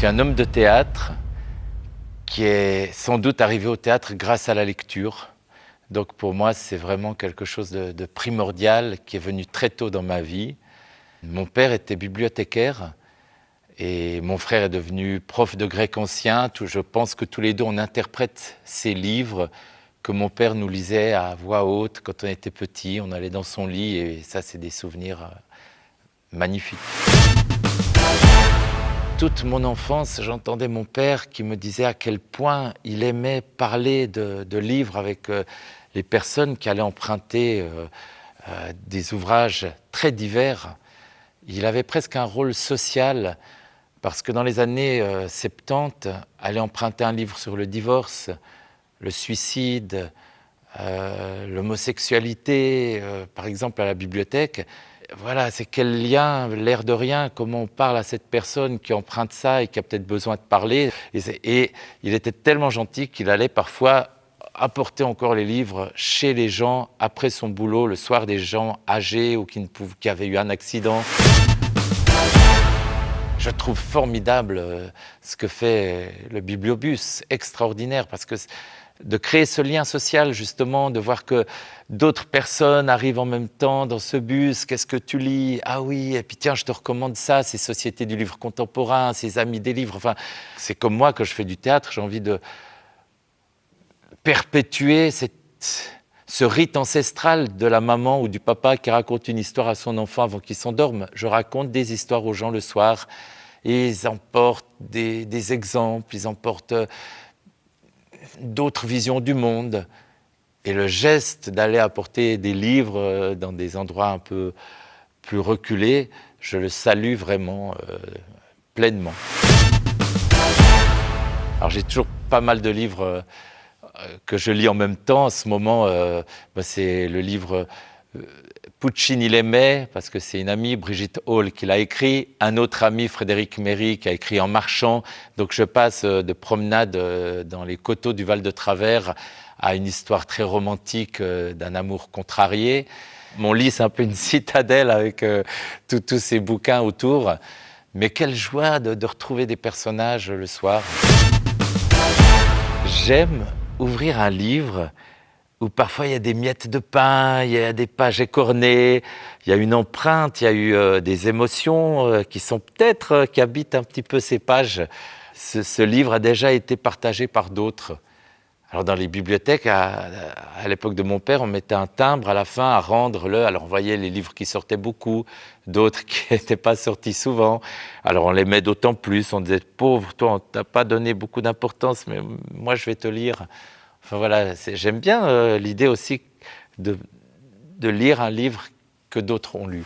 suis un homme de théâtre qui est sans doute arrivé au théâtre grâce à la lecture. Donc pour moi, c'est vraiment quelque chose de primordial qui est venu très tôt dans ma vie. Mon père était bibliothécaire et mon frère est devenu prof de grec ancien. Je pense que tous les deux, on interprète ces livres que mon père nous lisait à voix haute quand on était petit. On allait dans son lit et ça, c'est des souvenirs magnifiques. Toute mon enfance, j'entendais mon père qui me disait à quel point il aimait parler de livres avec les personnes qui allaient emprunter des ouvrages très divers. Il avait presque un rôle social parce que dans les années 70, aller emprunter un livre sur le divorce, le suicide, l'homosexualité, par exemple à la bibliothèque, voilà, c'est quel lien, l'air de rien, comment on parle à cette personne qui emprunte ça et qui a peut-être besoin de parler. Et il était tellement gentil qu'il allait parfois apporter encore les livres chez les gens après son boulot, le soir, des gens âgés ou qui avaient eu un accident. Je trouve formidable ce que fait le Bibliobus, extraordinaire, parce que de créer ce lien social, justement, de voir que d'autres personnes arrivent en même temps dans ce bus. Qu'est-ce que tu lis? Ah oui, et puis tiens, je te recommande ça, ces Sociétés du livre contemporain, ces Amis des livres. Enfin, c'est comme moi, quand je fais du théâtre, j'ai envie de perpétuer ce rite ancestral de la maman ou du papa qui raconte une histoire à son enfant avant qu'il s'endorme. Je raconte des histoires aux gens le soir et ils emportent des exemples, ils emportent d'autres visions du monde. Et le geste d'aller apporter des livres dans des endroits un peu plus reculés, je le salue vraiment pleinement. Alors j'ai toujours pas mal de livres que je lis en même temps. En ce moment, c'est le livre Puccini l'aimait, parce que c'est une amie, Brigitte Hall, qui l'a écrit. Un autre ami, Frédéric Méry, qui a écrit En marchant. Donc je passe de promenade dans les coteaux du Val de Travers à une histoire très romantique d'un amour contrarié. Mon lit, c'est un peu une citadelle avec tous ces bouquins autour. Mais quelle joie de retrouver des personnages le soir. J'aime ouvrir un livre où parfois il y a des miettes de pain, il y a des pages écornées, il y a une empreinte, il y a eu des émotions qui sont peut-être, qui habitent un petit peu ces pages. Ce livre a déjà été partagé par d'autres. Alors dans les bibliothèques, à l'époque de mon père, on mettait un timbre à la fin à rendre-le. Alors on voyait les livres qui sortaient beaucoup, d'autres qui n'étaient pas sortis souvent. Alors on les met d'autant plus, on disait « Pauvre, toi, on ne t'a pas donné beaucoup d'importance, mais moi je vais te lire ». Enfin voilà, j'aime bien l'idée aussi de lire un livre que d'autres ont lu.